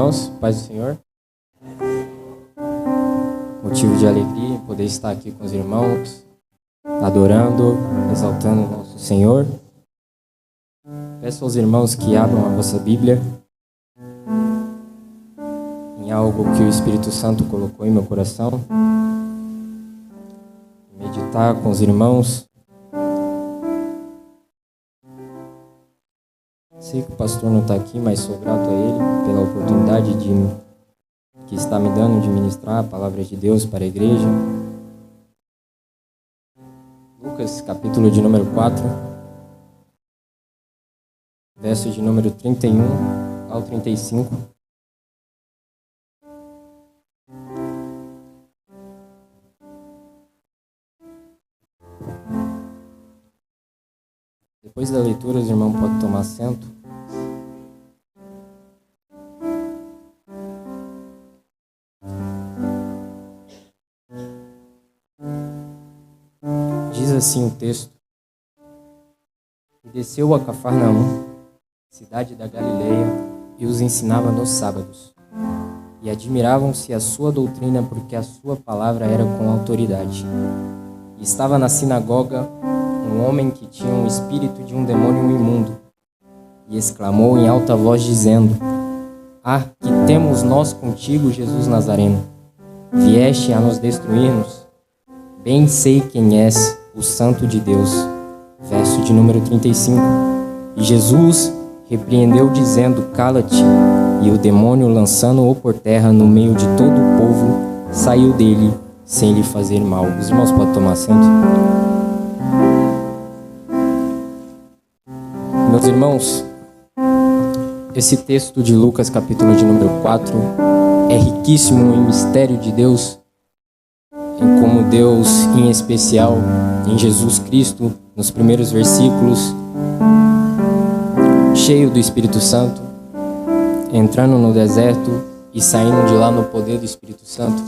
irmãos, paz do Senhor. Motivo de alegria em poder estar aqui com os irmãos, adorando, exaltando o nosso Senhor. Peço aos irmãos que abram a vossa Bíblia em algo que o Espírito Santo colocou em meu coração. Meditar com os irmãos. Sei que o pastor não está aqui, mas sou grato a ele pela oportunidade que está me dando de ministrar a palavra de Deus para a igreja. Lucas, capítulo de número 4, verso de número 31 ao 35. Depois da leitura, os irmãos podem tomar assento. Diz assim o texto: E desceu a Cafarnaum, cidade da Galileia, e os ensinava nos sábados. E admiravam-se a sua doutrina, porque a sua palavra era com autoridade. E estava na sinagoga um homem que tinha um espírito de um demônio imundo, e exclamou em alta voz, dizendo: Ah, que temos nós contigo, Jesus Nazareno? Vieste a nos destruir-nos? Bem sei quem és, o Santo de Deus. Verso de número 35. E Jesus repreendeu, dizendo: Cala-te. E o demônio, lançando-o por terra no meio de todo o povo, saiu dele, sem lhe fazer mal. Os irmãos podem tomar assento. Meus irmãos, esse texto de Lucas, capítulo de número 4, é riquíssimo em mistério de Deus, em como Deus, em especial, em Jesus Cristo, nos primeiros versículos, cheio do Espírito Santo, entrando no deserto e saindo de lá no poder do Espírito Santo.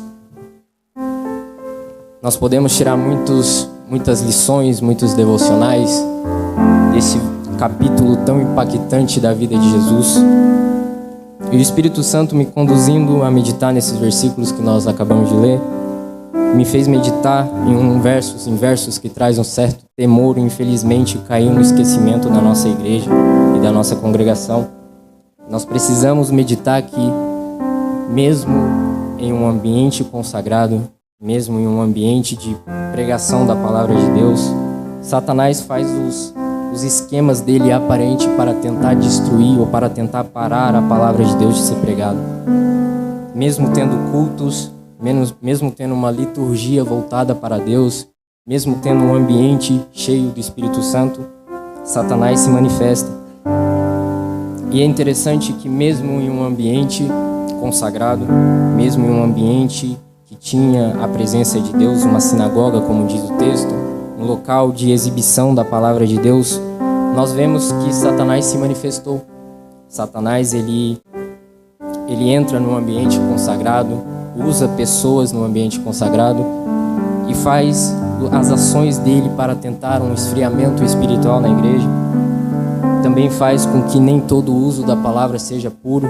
Nós podemos tirar muitas lições, muitos devocionais desse capítulo tão impactante da vida de Jesus. E o Espírito Santo me conduzindo a meditar nesses versículos que nós acabamos de ler, me fez meditar em versos que traz um certo temor e infelizmente caiu no esquecimento da nossa igreja e da nossa congregação. Nós precisamos meditar que mesmo em um ambiente consagrado, mesmo em um ambiente de pregação da palavra de Deus, Satanás faz os esquemas dele aparente para tentar destruir ou para tentar parar a palavra de Deus de ser pregada. Mesmo tendo cultos, mesmo tendo uma liturgia voltada para Deus, mesmo tendo um ambiente cheio do Espírito Santo, Satanás se manifesta. E é interessante que mesmo em um ambiente consagrado, mesmo em um ambiente que tinha a presença de Deus, uma sinagoga, como diz o texto, um local de exibição da palavra de Deus, nós vemos que Satanás se manifestou. Satanás, ele entra no ambiente consagrado, usa pessoas no ambiente consagrado e faz as ações dele para tentar um esfriamento espiritual na igreja. Também faz com que nem todo o uso da palavra seja puro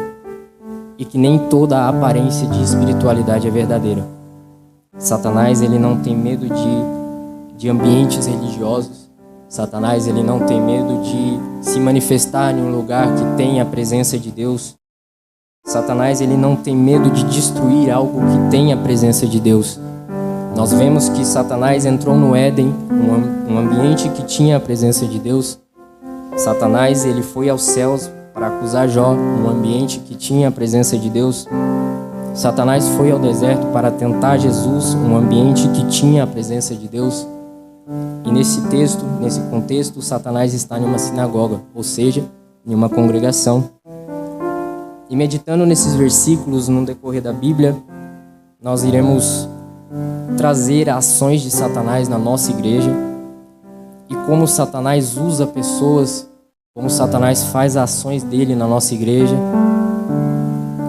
e que nem toda a aparência de espiritualidade é verdadeira. Satanás, ele não tem medo de ambientes religiosos. Satanás, ele não tem medo de se manifestar em um lugar que tem a presença de Deus. Satanás, ele não tem medo de destruir algo que tem a presença de Deus. Nós vemos que Satanás entrou no Éden, um ambiente que tinha a presença de Deus. Satanás, ele foi aos céus para acusar Jó, um ambiente que tinha a presença de Deus. Satanás foi ao deserto para tentar Jesus, um ambiente que tinha a presença de Deus. E nesse texto, nesse contexto, Satanás está em uma sinagoga, ou seja, em uma congregação. E meditando nesses versículos no decorrer da Bíblia, nós iremos trazer ações de Satanás na nossa igreja e como Satanás usa pessoas, como Satanás faz ações dele na nossa igreja.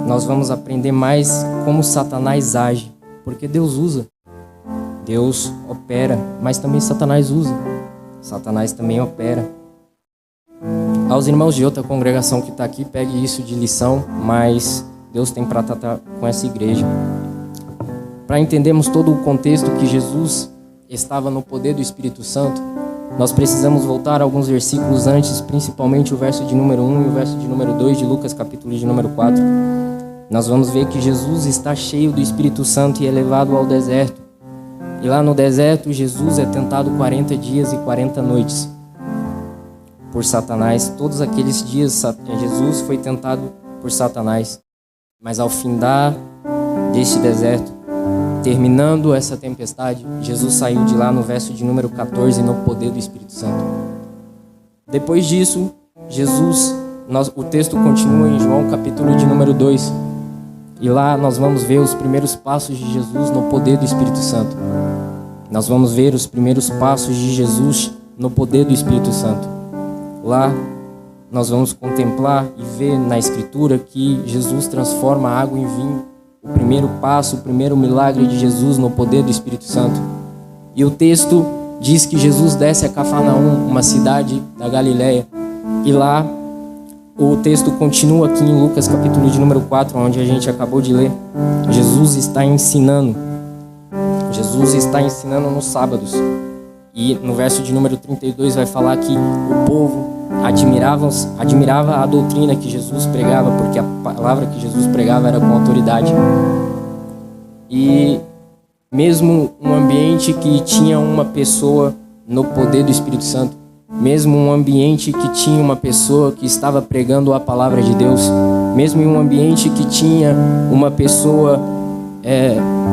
Nós vamos aprender mais como Satanás age, porque Deus usa. Deus opera, mas também Satanás usa. Satanás também opera. Aos irmãos de outra congregação que está aqui, pegue isso de lição, mas Deus tem para tratar com essa igreja. Para entendermos todo o contexto que Jesus estava no poder do Espírito Santo, nós precisamos voltar alguns versículos antes, principalmente o verso de número 1 e o verso de número 2 de Lucas, capítulo de número 4. Nós vamos ver que Jesus está cheio do Espírito Santo e é levado ao deserto. E lá no deserto, Jesus é tentado 40 dias e 40 noites por Satanás. Todos aqueles dias, Jesus foi tentado por Satanás. Mas ao findar deste deserto, terminando essa tempestade, Jesus saiu de lá no verso de número 14 no poder do Espírito Santo. Depois disso, o texto continua em João capítulo de número 2. E lá nós vamos ver os primeiros passos de Jesus no poder do Espírito Santo. Nós vamos ver os primeiros passos de Jesus no poder do Espírito Santo. Lá nós vamos contemplar e ver na Escritura que Jesus transforma a água em vinho. O primeiro passo, o primeiro milagre de Jesus no poder do Espírito Santo. E o texto diz que Jesus desce a Cafarnaum, uma cidade da Galileia. E lá o texto continua aqui em Lucas capítulo de número 4, onde a gente acabou de ler. Jesus está ensinando. Jesus está ensinando nos sábados. E no verso de número 32 vai falar que o povo admirava a doutrina que Jesus pregava, porque a palavra que Jesus pregava era com autoridade. E mesmo um ambiente que tinha uma pessoa no poder do Espírito Santo, mesmo um ambiente que tinha uma pessoa que estava pregando a palavra de Deus, mesmo em um ambiente que tinha uma pessoa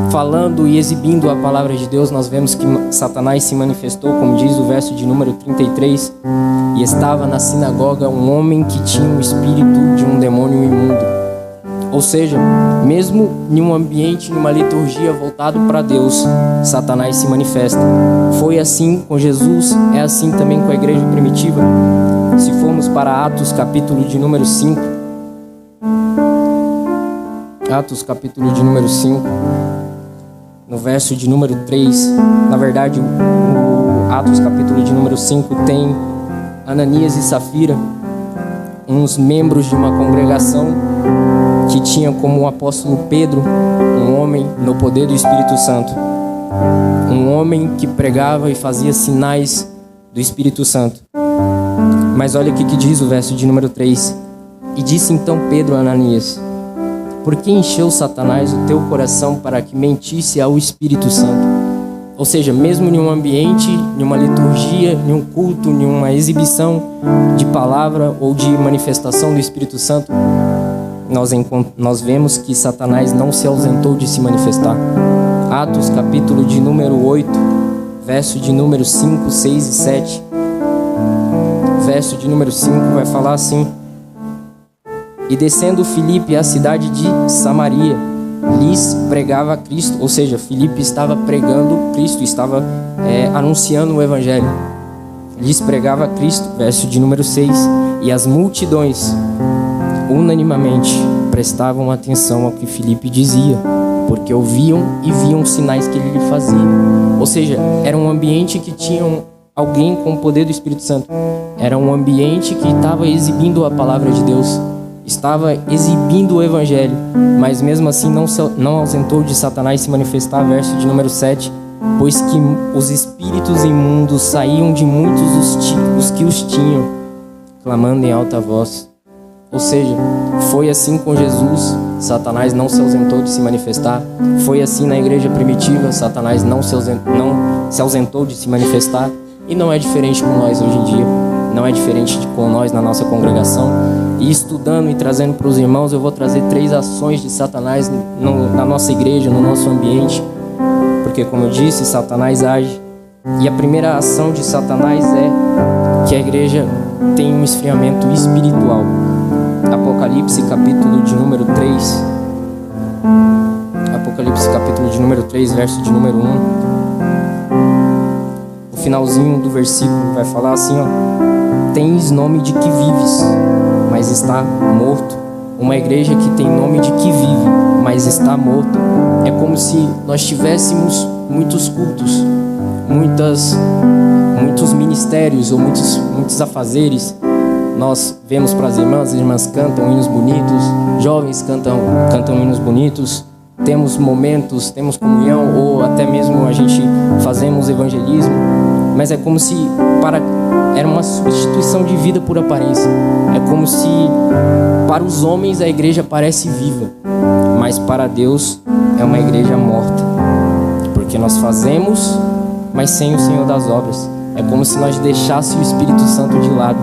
falando e exibindo a palavra de Deus, nós vemos que Satanás se manifestou, como diz o verso de número 33, e estava na sinagoga um homem que tinha um espírito de um demônio imundo. Ou seja, mesmo em um ambiente, numa liturgia voltado para Deus, Satanás se manifesta. Foi assim com Jesus, é assim também com a igreja primitiva. Se formos para Atos capítulo de número 5, Atos capítulo de número 5, no verso de número 3, na verdade o Atos capítulo de número 5 tem Ananias e Safira, uns membros de uma congregação que tinha como o apóstolo Pedro, um homem no poder do Espírito Santo, um homem que pregava e fazia sinais do Espírito Santo. Mas olha o que diz o verso de número 3. E disse então Pedro a Ananias: por que encheu Satanás o teu coração para que mentisse ao Espírito Santo? Ou seja, mesmo em um ambiente, em uma liturgia, em um culto, em uma exibição de palavra ou de manifestação do Espírito Santo, nós vemos que Satanás não se ausentou de se manifestar. Atos capítulo de número 8, verso de número 5, 6 e 7. Verso de número 5 vai falar assim: e descendo Filipe à cidade de Samaria, lhes pregava Cristo. Ou seja, Filipe estava pregando Cristo, estava anunciando o Evangelho. Lhes pregava Cristo, verso de número 6. E as multidões, unanimamente, prestavam atenção ao que Filipe dizia, porque ouviam e viam os sinais que ele lhe fazia. Ou seja, era um ambiente que tinha alguém com o poder do Espírito Santo. Era um ambiente que estava exibindo a palavra de Deus, estava exibindo o Evangelho, mas mesmo assim não ausentou de Satanás se manifestar. Verso de número 7, pois que os espíritos imundos saíam de muitos os que os tinham, clamando em alta voz. Ou seja, foi assim com Jesus, Satanás não se ausentou de se manifestar. Foi assim na igreja primitiva, Satanás não se ausentou de se manifestar. E não é diferente com nós hoje em dia, não é diferente com nós na nossa congregação. E estudando e trazendo para os irmãos, eu vou trazer 3 ações de Satanás na nossa igreja, no nosso ambiente. Porque, como eu disse, Satanás age. E a primeira ação de Satanás é que a igreja tem um esfriamento espiritual. Apocalipse capítulo de número 3. Apocalipse capítulo de número 3, verso de número 1. O finalzinho do versículo vai falar assim, ó: tens nome de que vives, mas está morto. Uma igreja que tem nome de que vive, mas está morta. É como se nós tivéssemos muitos cultos, muitos ministérios ou muitos afazeres, nós vemos para as irmãs cantam hinos bonitos, jovens cantam hinos bonitos, temos momentos, temos comunhão, ou até mesmo a gente fazemos evangelismo, mas é como se era uma substituição de vida por aparência. É como se para os homens a igreja parece viva, mas para Deus é uma igreja morta, porque nós fazemos, mas sem o Senhor das obras. É como se nós deixássemos o Espírito Santo de lado.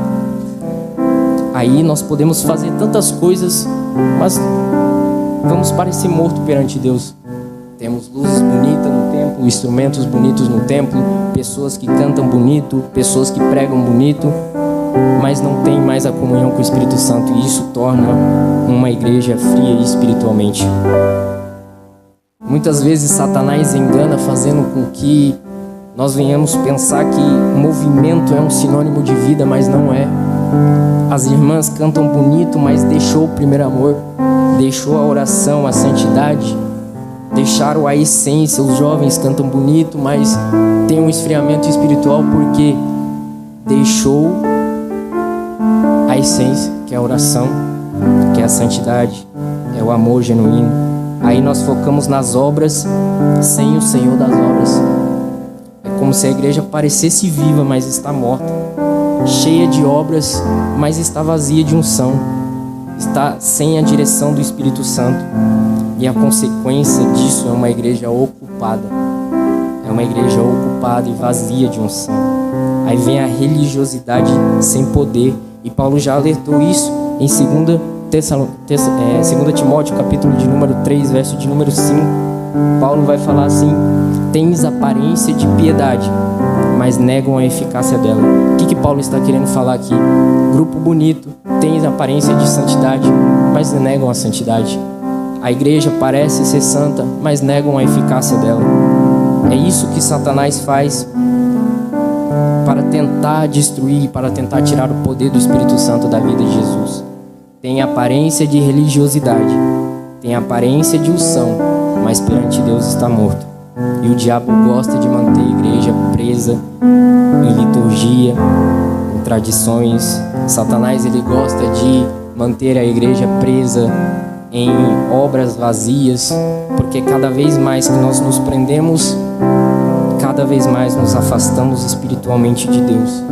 Aí nós podemos fazer tantas coisas, mas vamos parecer morto perante Deus. Temos luzes bonitas no templo, instrumentos bonitos no templo, pessoas que cantam bonito, pessoas que pregam bonito, mas não tem mais a comunhão com o Espírito Santo, e isso torna uma igreja fria espiritualmente. Muitas vezes Satanás engana, fazendo com que nós venhamos pensar que movimento é um sinônimo de vida, mas não é. As irmãs cantam bonito, mas deixou o primeiro amor, deixou a oração, a santidade, deixaram a essência. Os jovens cantam bonito, mas tem um esfriamento espiritual porque deixou a essência, que é a oração, que é a santidade, é o amor genuíno. Aí nós focamos nas obras sem o Senhor das obras. É como se a igreja parecesse viva, mas está morta, cheia de obras, mas está vazia de unção, está sem a direção do Espírito Santo. E a consequência disso é uma igreja ocupada. É uma igreja ocupada e vazia de unção. Aí vem a religiosidade sem poder. E Paulo já alertou isso em 2 Timóteo, capítulo de número 3, verso de número 5. Paulo vai falar assim: tens aparência de piedade, mas negam a eficácia dela. O que Paulo está querendo falar aqui? Grupo bonito, tens aparência de santidade, mas negam a santidade. A igreja parece ser santa, mas negam a eficácia dela. É isso que Satanás faz para tentar destruir, para tentar tirar o poder do Espírito Santo da vida de Jesus. Tem aparência de religiosidade, tem aparência de unção, mas perante Deus está morto. E o diabo gosta de manter a igreja presa em liturgia, em tradições. Satanás, ele gosta de manter a igreja presa em obras vazias, porque cada vez mais que nós nos prendemos, cada vez mais nos afastamos espiritualmente de Deus.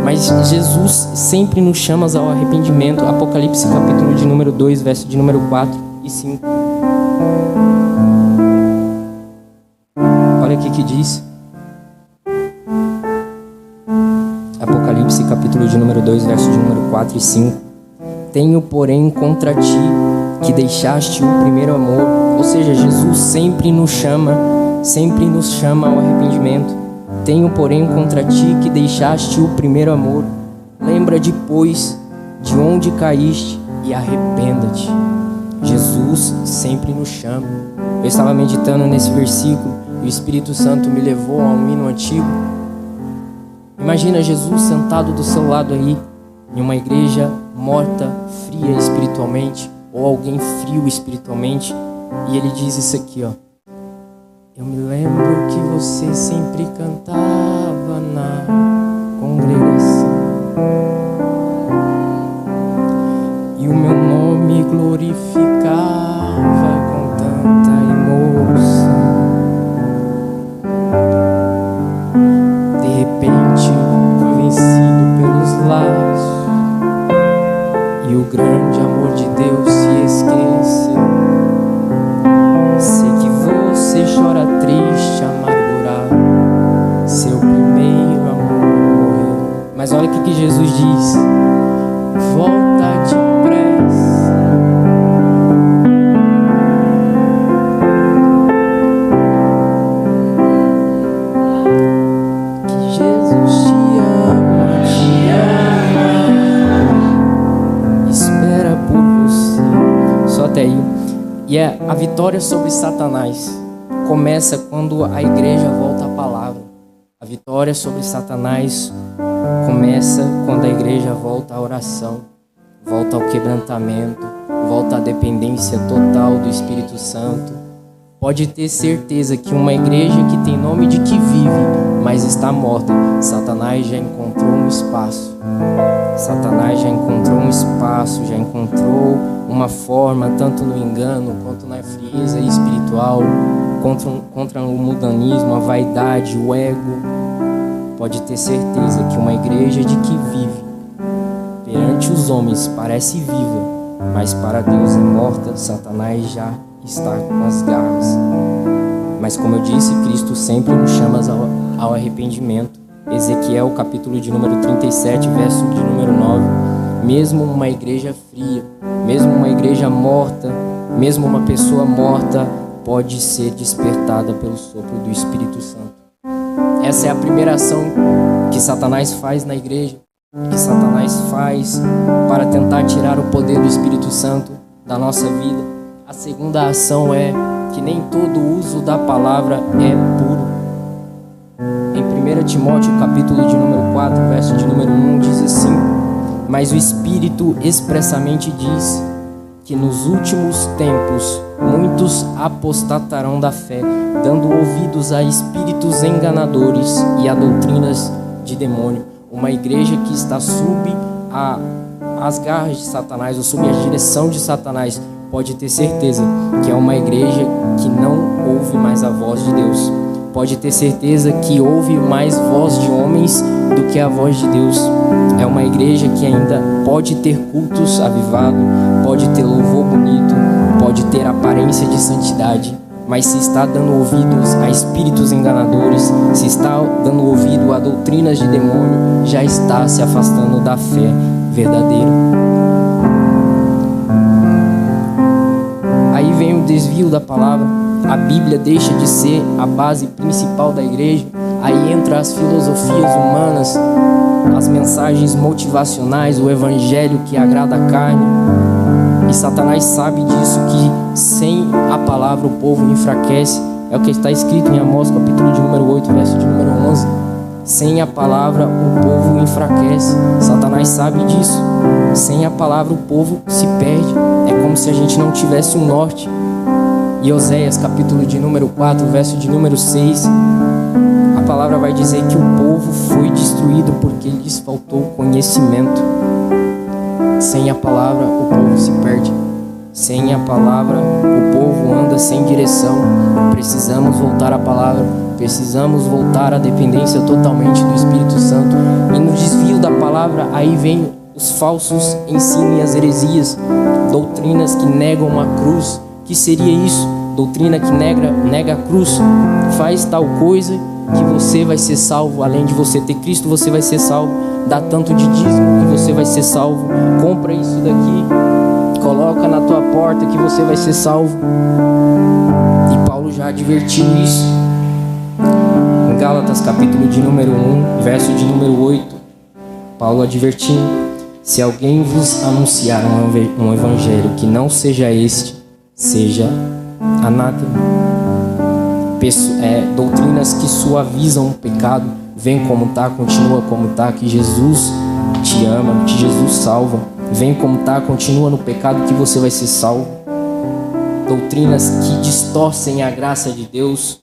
Mas Jesus sempre nos chama ao arrependimento. Apocalipse capítulo de número 2, verso de número 4 e 5. Olha o que diz. Apocalipse capítulo de número 2, verso de número 4 e 5. Tenho, porém, contra ti que deixaste o primeiro amor. Ou seja, Jesus sempre nos chama ao arrependimento. Tenho, porém, contra ti que deixaste o primeiro amor. Lembra-te, pois, de onde caíste e arrependa-te. Jesus sempre nos chama. Eu estava meditando nesse versículo e o Espírito Santo me levou a um hino antigo. Imagina Jesus sentado do seu lado aí, em uma igreja morta, fria espiritualmente, ou alguém frio espiritualmente, e ele diz isso aqui, ó: eu me lembro que você sempre cantava na congregação, e o meu nome glorificava com tanta emoção. De repente fui vencido pelos laços, e o grande amor de Deus se esqueceu. Sei que você chora triste, amargurado, seu primeiro amor morreu. Mas olha o que Jesus diz: volta depressa. Que Jesus te ama, espera por você. Só até aí. E a vitória sobre Satanás começa quando a igreja volta à palavra. A vitória sobre Satanás começa quando a igreja volta à oração, volta ao quebrantamento, volta à dependência total do Espírito Santo. Pode ter certeza que uma igreja que tem nome de que vive, mas está morta, Satanás já encontrou um espaço. Satanás já encontrou um espaço, já encontrou uma forma, tanto no engano quanto na frieza espiritual, contra o mundanismo, a vaidade, o ego. Pode ter certeza que uma igreja de que vive perante os homens parece viva, mas para Deus é morta. Satanás já está com as garras. Mas como eu disse, Cristo sempre nos chama ao arrependimento. Ezequiel, capítulo de número 37, verso de número 9. Mesmo uma igreja fria, mesmo uma igreja morta, mesmo uma pessoa morta pode ser despertada pelo sopro do Espírito Santo. Essa é a primeira ação que Satanás faz na igreja, que Satanás faz para tentar tirar o poder do Espírito Santo da nossa vida. A segunda ação é que nem todo uso da palavra é puro. Em 1 Timóteo, capítulo de número 4, verso de número 1, diz assim: mas o Espírito expressamente diz que nos últimos tempos muitos apostatarão da fé, dando ouvidos a espíritos enganadores e a doutrinas de demônio. Uma igreja que está sob as garras de Satanás ou sob a direção de Satanás pode ter certeza que é uma igreja que não ouve mais a voz de Deus. Pode ter certeza que ouve mais voz de homens do que a voz de Deus. É uma igreja que ainda pode ter cultos avivados, pode ter louvor bonito, pode ter aparência de santidade, mas se está dando ouvidos a espíritos enganadores, se está dando ouvido a doutrinas de demônio, já está se afastando da fé verdadeira. Aí vem o desvio da palavra. A Bíblia deixa de ser a base principal da igreja. Aí entra as filosofias humanas, as mensagens motivacionais, o evangelho que agrada a carne. E Satanás sabe disso, que sem a palavra o povo enfraquece. É o que está escrito em Amós, capítulo de número 8, verso de número 11. Sem a palavra o povo enfraquece. Satanás sabe disso. Sem a palavra o povo se perde. É como se a gente não tivesse um norte. E Oséias, capítulo de número 4, verso de número 6, a palavra vai dizer que o povo foi destruído porque lhes faltou conhecimento. Sem a palavra o povo se perde. Sem a palavra o povo anda sem direção. Precisamos voltar à palavra. Precisamos voltar à dependência totalmente do Espírito Santo. E no desvio da palavra, aí vem os falsos ensinos e as heresias, doutrinas que negam a cruz. Que seria isso? Doutrina que nega a cruz. Faz tal coisa que você vai ser salvo. Além de você ter Cristo, você vai ser salvo. Dá tanto de dízimo que você vai ser salvo. Compra isso daqui, coloca na tua porta que você vai ser salvo. E Paulo já advertiu isso em Gálatas, capítulo de número 1, verso de número 8. Paulo advertindo: se alguém vos anunciar um evangelho que não seja este, seja anátema. Doutrinas que suavizam o pecado. Vem como tá, continua como tá, que Jesus te ama, que Jesus salva. Vem como tá, continua no pecado que você vai ser salvo. Doutrinas que distorcem a graça de Deus.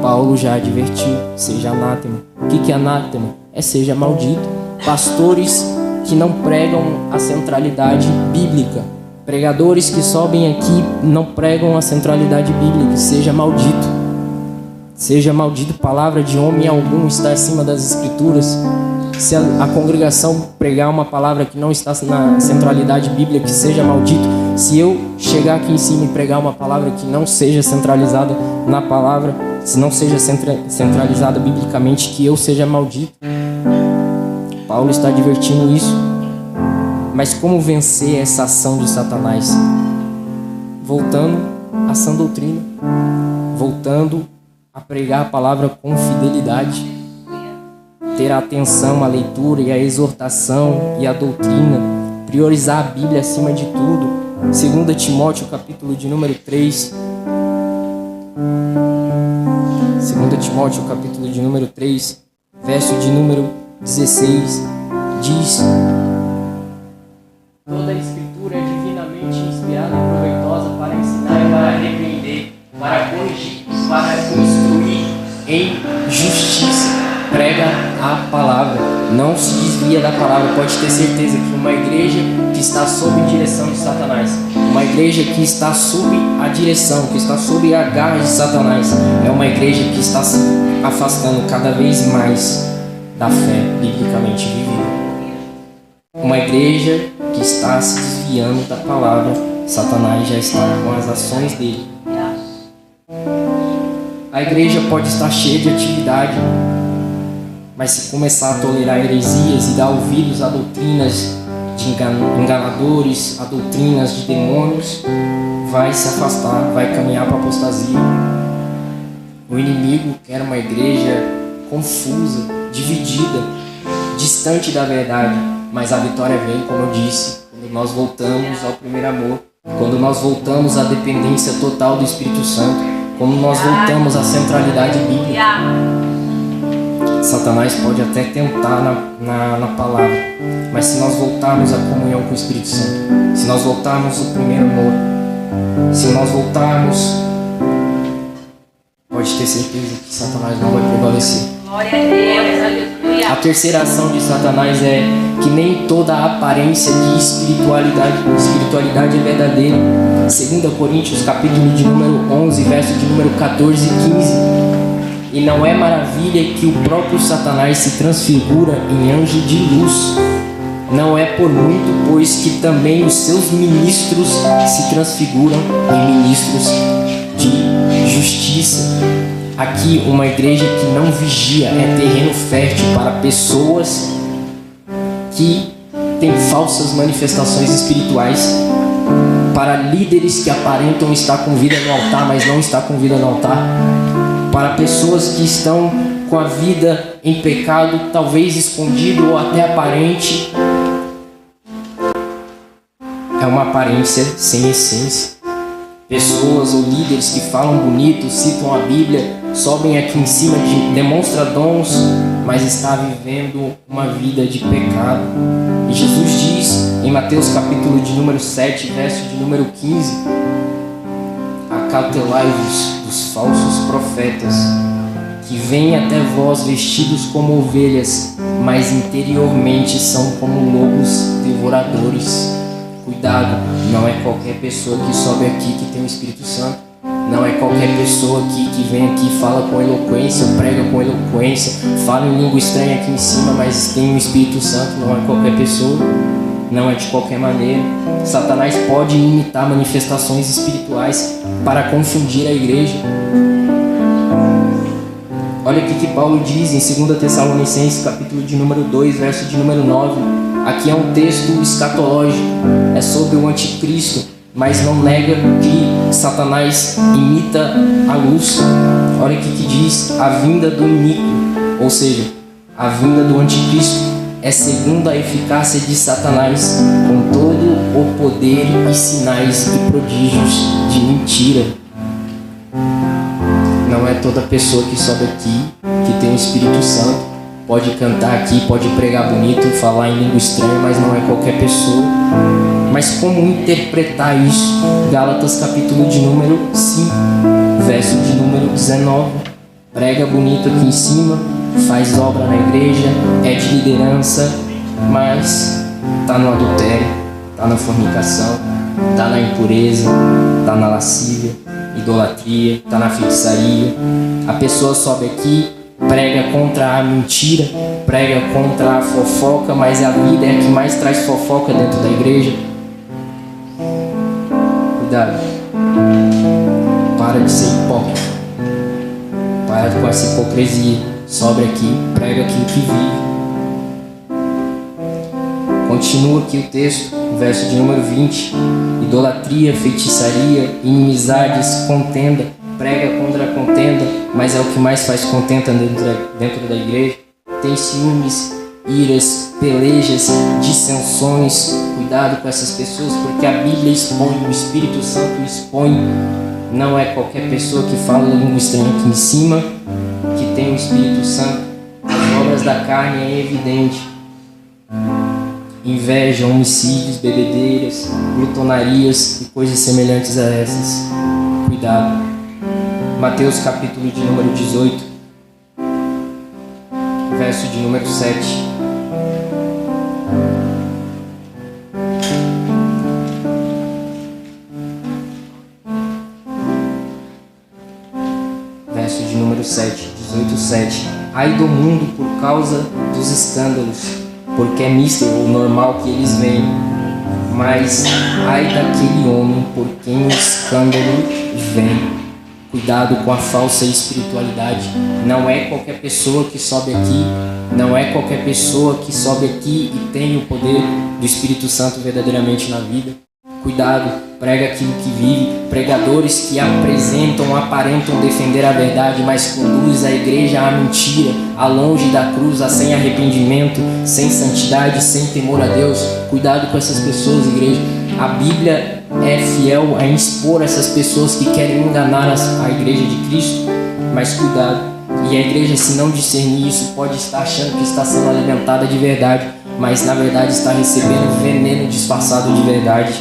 Paulo já advertiu: seja anátema. O que é anátema? Seja maldito. Pastores que não pregam a centralidade bíblica. Pregadores que sobem aqui não pregam a centralidade bíblica. Seja maldito. Seja maldito. Palavra de homem algum está acima das escrituras. Se a congregação pregar uma palavra que não está na centralidade bíblica, que seja maldito. Se eu chegar aqui em cima e pregar uma palavra que não seja centralizada na palavra, se não seja centralizada biblicamente, que eu seja maldito. Paulo está advertindo isso. Mas como vencer essa ação de Satanás? Voltando à sã doutrina. Voltando a pregar a palavra com fidelidade. Ter a atenção, a leitura e a exortação e a doutrina. Priorizar a Bíblia acima de tudo. 2 Timóteo, capítulo de número 3. 2 Timóteo, capítulo de número 3, verso de número 16, diz: toda a escritura é divinamente inspirada e proveitosa para ensinar e para repreender, para corrigir, para instruir em justiça. prega a palavra, não se desvia da palavra. Pode ter certeza que uma igreja que está sob direção de Satanás, uma igreja que está sob a direção, que está sob a garra de Satanás, é uma igreja que está se afastando cada vez mais da fé biblicamente vivida. Uma igreja que está se desviando da palavra, Satanás já está com as ações dele. A igreja pode estar cheia de atividade, mas se começar a tolerar heresias e dar ouvidos a doutrinas de enganadores, a doutrinas de demônios, vai se afastar, vai caminhar para a apostasia. O inimigo quer uma igreja confusa, dividida, distante da verdade, mas a vitória vem, como eu disse, quando nós voltamos ao primeiro amor, quando nós voltamos à dependência total do Espírito Santo, quando nós voltamos à centralidade bíblica. Satanás pode até tentar na palavra, mas se nós voltarmos à comunhão com o Espírito Santo, se nós voltarmos ao primeiro amor, se nós voltarmos, pode ter certeza que Satanás não vai prevalecer. Glória a Deus, aleluia. A terceira ação de Satanás é que nem toda a aparência de espiritualidade é verdadeira. 2 Coríntios, capítulo de número 11, verso de número 14 e 15. E não é maravilha que o próprio Satanás se transfigura em anjo de luz. Não é por muito, pois que também os seus ministros se transfiguram em ministros de justiça. Aqui, uma igreja que não vigia é terreno fértil para pessoas que têm falsas manifestações espirituais, para líderes que aparentam estar com vida no altar, mas não está com vida no altar, para pessoas que estão com a vida em pecado, talvez escondido ou até aparente. É uma aparência sem essência. Pessoas ou líderes que falam bonito, citam a Bíblia, sobem aqui em cima, demonstram dons, mas está vivendo uma vida de pecado. E Jesus diz em Mateus capítulo de número 7, verso de número 15: acautelai-vos dos falsos profetas, que vêm até vós vestidos como ovelhas, mas interiormente são como lobos devoradores. Cuidado, não é qualquer pessoa que sobe aqui que tem o Espírito Santo. Não é qualquer pessoa aqui que vem aqui e fala com eloquência, prega com eloquência, fala em língua estranha aqui em cima, mas tem o Espírito Santo. Não é qualquer pessoa, não é de qualquer maneira. Satanás pode imitar manifestações espirituais para confundir a igreja. Olha o que Paulo diz em 2 Tessalonicenses, capítulo de número 2, verso de número 9. Aqui é um texto escatológico, é sobre o anticristo, mas não nega que Satanás imita a luz. Olha o que diz: a vinda do iníquo, ou seja, a vinda do anticristo é segundo a eficácia de Satanás, com todo o poder e sinais e prodígios de mentira. Não é toda pessoa que sobe aqui que tem o Espírito Santo. Pode cantar aqui, pode pregar bonito, falar em língua estranha, mas não é qualquer pessoa. Mas como interpretar isso? Gálatas capítulo de número 5, verso de número 19. Prega bonito aqui em cima, faz obra na igreja, é de liderança, mas está no adultério, está na fornicação, está na impureza, está na lascívia, idolatria, está na feitiçaria. A pessoa sobe aqui, prega contra a mentira, prega contra a fofoca, mas a vida é a que mais traz fofoca dentro da igreja. Cuidado. Para de ser hipócrita. Para com essa hipocrisia. Sobe aqui, prega aquilo que vive. Continua aqui o texto, verso de número 20. Idolatria, feitiçaria, inimizades, contenda. Prega contra a contenda, mas é o que mais faz contenda dentro da igreja. Tem ciúmes, iras, pelejas, dissensões. Cuidado com essas pessoas, porque a Bíblia expõe, o Espírito Santo expõe. Não é qualquer pessoa que fala língua estranha aqui em cima que tem o Espírito Santo. As obras da carne é evidente: inveja, homicídios, bebedeiras, glutonarias e coisas semelhantes a essas. Cuidado. Mateus capítulo de número 18, verso de número 7. Verso de número 7, 18:7. Ai do mundo por causa dos escândalos, porque é mister ou normal que eles veem. Mas ai daquele homem por quem o escândalo vem. Cuidado com a falsa espiritualidade. Não é qualquer pessoa que sobe aqui, não é qualquer pessoa que sobe aqui e tem o poder do Espírito Santo verdadeiramente na vida. Cuidado, prega aquilo que vive. Pregadores que aparentam defender a verdade, mas conduz a igreja à mentira, a longe da cruz, a sem arrependimento, sem santidade, sem temor a Deus. Cuidado com essas pessoas, igreja. A Bíblia é fiel a expor essas pessoas que querem enganar a igreja de Cristo, mas cuidado. E a igreja, se não discernir isso, pode estar achando que está sendo alimentada de verdade, mas na verdade está recebendo veneno disfarçado de verdade.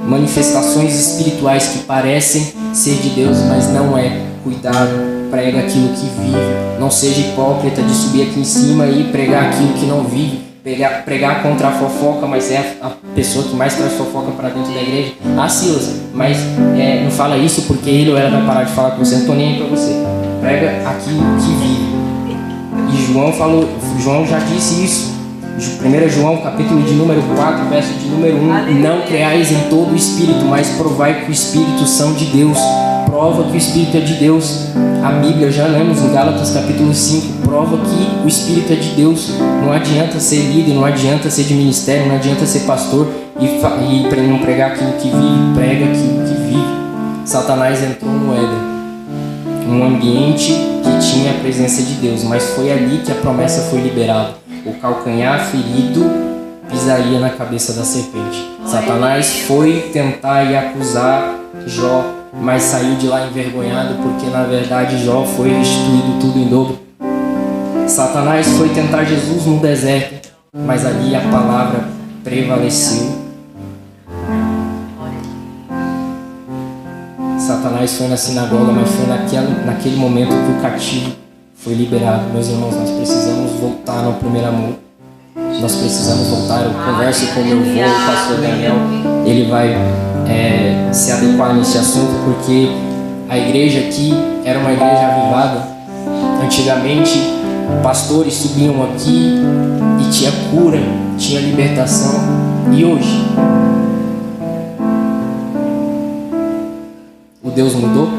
Manifestações espirituais que parecem ser de Deus, mas não é. Cuidado, prega aquilo que vive. Não seja hipócrita de subir aqui em cima e pregar aquilo que não vive. Pregar contra a fofoca, mas é a pessoa que mais traz fofoca para dentro da igreja. Ah, Silas, mas não fala isso porque ele ou ela vai parar de falar com você. Não estou nem aí para você. Prega aquilo que vive. E João já disse isso. 1 João, capítulo de número 4, verso de número 1. Não creais em todo o Espírito, mas provai que o Espírito são de Deus. Prova que o Espírito é de Deus. A Bíblia, já lemos em Gálatas capítulo 5, prova que o Espírito é de Deus. Não adianta ser líder, não adianta ser de ministério, não adianta ser pastor e não pregar aquilo que vive. Prega aquilo que vive. Satanás entrou no Éden, um ambiente que tinha a presença de Deus, mas foi ali que a promessa foi liberada. O calcanhar ferido pisaria na cabeça da serpente. Satanás foi tentar e acusar Jó, mas saiu de lá envergonhado, porque na verdade Jó foi restituído tudo em dobro. Satanás foi tentar Jesus no deserto, mas ali a palavra prevaleceu. Satanás foi na sinagoga, mas foi naquele momento que o cativo foi liberado. Meus irmãos, nós precisamos voltar no primeiro amor. Nós precisamos voltar. Eu converso com o meu avô, o pastor Daniel. Ele vai se adequar nesse assunto, porque a igreja aqui era uma igreja avivada. Antigamente, pastores subiam aqui e tinha cura, tinha libertação. E hoje? O Deus mudou?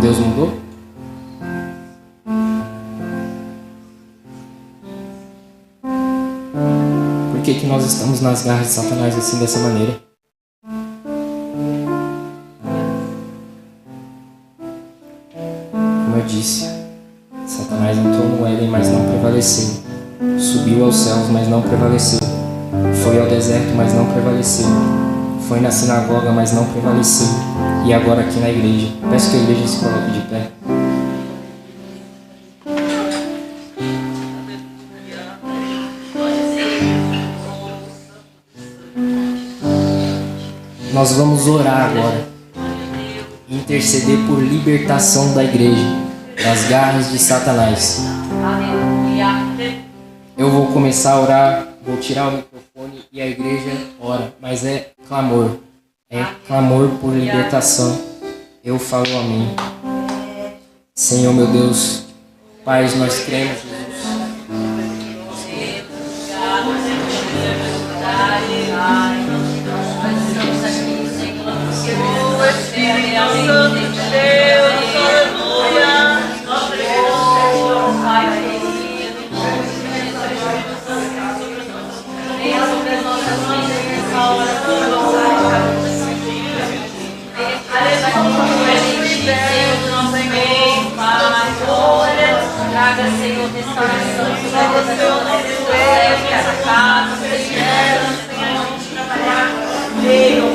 Deus mudou? Por que nós estamos nas garras de Satanás assim, dessa maneira? Como eu disse, Satanás entrou no Éden, mas não prevaleceu. Subiu aos céus, mas não prevaleceu. Foi ao deserto, mas não prevaleceu. Foi na sinagoga, mas não prevaleceu. E agora aqui na igreja. Peço que a igreja se coloque de pé. Nós vamos orar agora. Interceder por libertação da igreja das garras de Satanás. Eu vou começar a orar, vou tirar o microfone e a igreja ora, mas é clamor. É clamor por libertação. Eu falo amém. Senhor meu Deus, Pai, nós cremos, Jesus. Traga, Senhor, restauração sobre essa casa,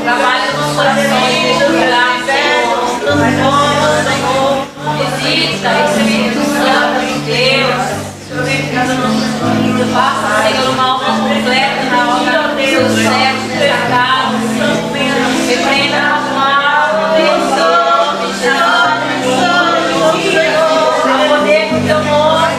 trabalha nos corações, deixa eu orar, Senhor, transforma, Senhor, visita, Espírito Santo de Deus, visita nossas vidas, faça, Senhor, uma obra completa na obra do Deus, certo, nessa casa, repreenda as malas, Deus, a poder do teu nome,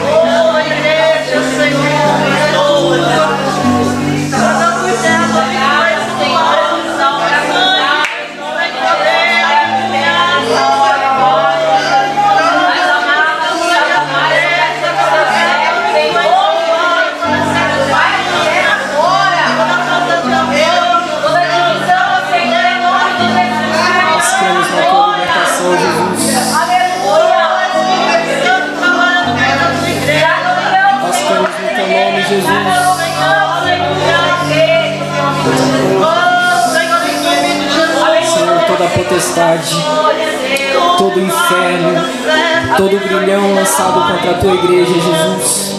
potestade, todo inferno, todo grilhão lançado contra a tua igreja, Jesus.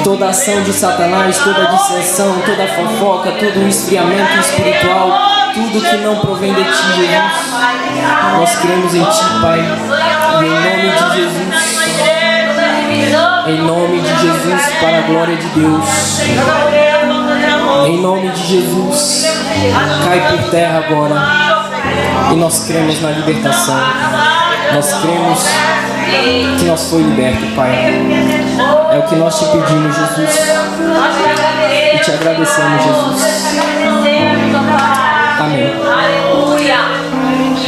Toda ação de Satanás, toda dissensão, toda fofoca, todo o esfriamento espiritual, tudo que não provém de ti, Jesus. Nós cremos em ti, Pai, e em nome de Jesus, para a glória de Deus, em nome de Jesus, cai por terra agora, e nós cremos na libertação, nós cremos que nós foi liberto, Pai. É o que nós te pedimos, Jesus, e te agradecemos, Jesus. Amém.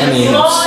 Amém, irmãos.